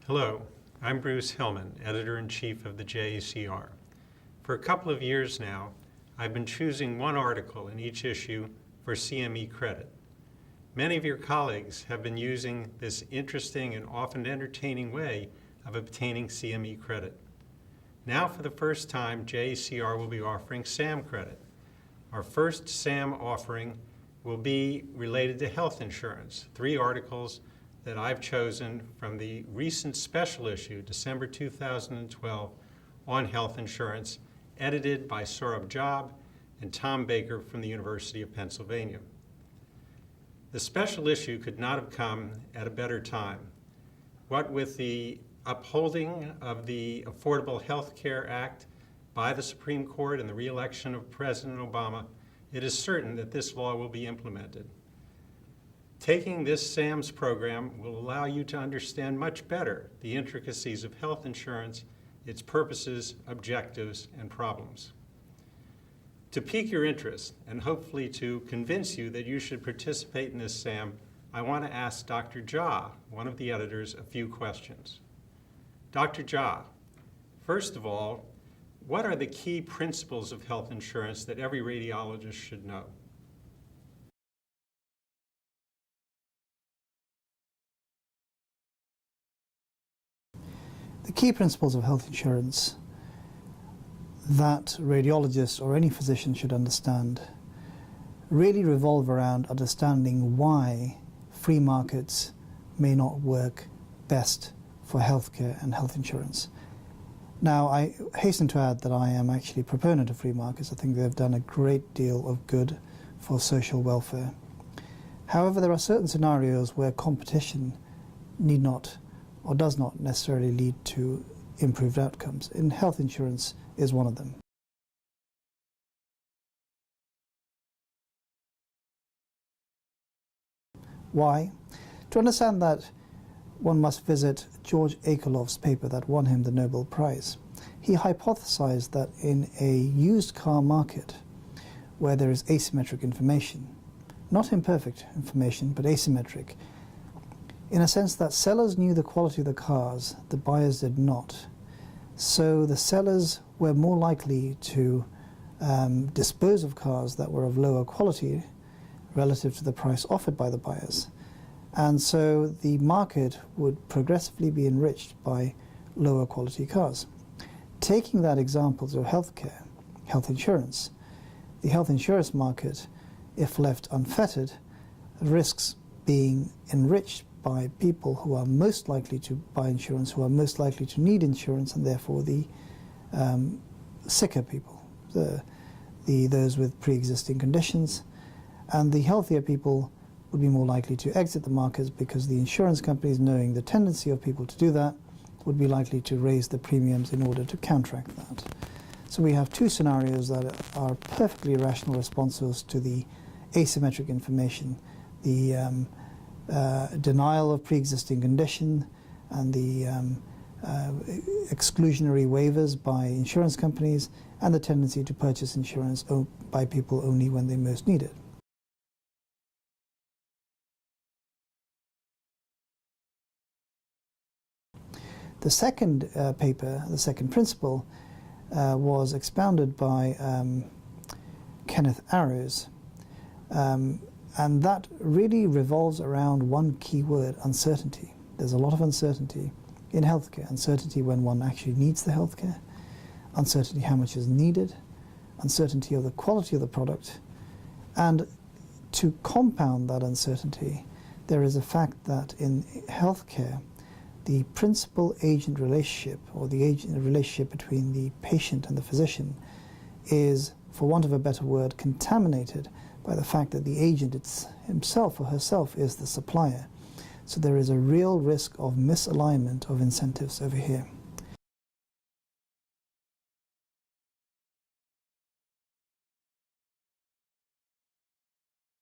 Hello, I'm Bruce Hillman, Editor-in-Chief of the JACR. For a couple of years now, I've been choosing one article in each issue for CME credit. Many of your colleagues have been using this interesting and often entertaining way of obtaining CME credit. Now, for the first time, JACR will be offering SAM credit. Our first SAM offering will be related to health insurance. 3 articles that I've chosen from the recent special issue, December 2012, on health insurance, edited by Saurabh Jab and Tom Baker from the University of Pennsylvania. The special issue could not have come at a better time. What with the upholding of the Affordable Health Care Act by the Supreme Court and the re-election of President Obama, it is certain that this law will be implemented. Taking this SAMS program will allow you to understand much better the intricacies of health insurance, its purposes, objectives, and problems. To pique your interest and hopefully to convince you that you should participate in this SAM, I want to ask Dr. Jha, one of the editors, a few questions. Dr. Jha, first of all, what are the key principles of health insurance that every radiologist should know? The key principles of health insurance that radiologists or any physician should understand really revolve around understanding why free markets may not work best for healthcare and health insurance. Now, I hasten to add that I am actually a proponent of free markets. I think they've done a great deal of good for social welfare. However, there are certain scenarios where competition need not or does not necessarily lead to improved outcomes. And health insurance is one of them. Why? To understand that, one must visit George Akerlof's paper that won him the Nobel Prize. He hypothesized that in a used car market where there is asymmetric information, not imperfect information, but asymmetric, in a sense that sellers knew the quality of the cars, the buyers did not. So the sellers were more likely to dispose of cars that were of lower quality relative to the price offered by the buyers. And so the market would progressively be enriched by lower quality cars. Taking that example of healthcare, health insurance, the health insurance market, if left unfettered, risks being enriched by people who are most likely to buy insurance, who are most likely to need insurance, and therefore the sicker people, those with pre-existing conditions. And the healthier people would be more likely to exit the markets because the insurance companies, knowing the tendency of people to do that, would be likely to raise the premiums in order to counteract that. So we have 2 scenarios that are perfectly rational responses to the asymmetric information, the denial of pre-existing condition and the exclusionary waivers by insurance companies, and the tendency to purchase insurance by people only when they most need it. The second paper, the second principle, was expounded by Kenneth Arrows. And that really revolves around one key word: uncertainty. There's a lot of uncertainty in healthcare. Uncertainty when one actually needs the healthcare, uncertainty how much is needed, uncertainty of the quality of the product. And to compound that uncertainty, there is a fact that in healthcare, the principal-agent relationship, or the relationship between the patient and the physician, is, for want of a better word, contaminated by the fact that the agent himself or herself is the supplier. So there is a real risk of misalignment of incentives over here.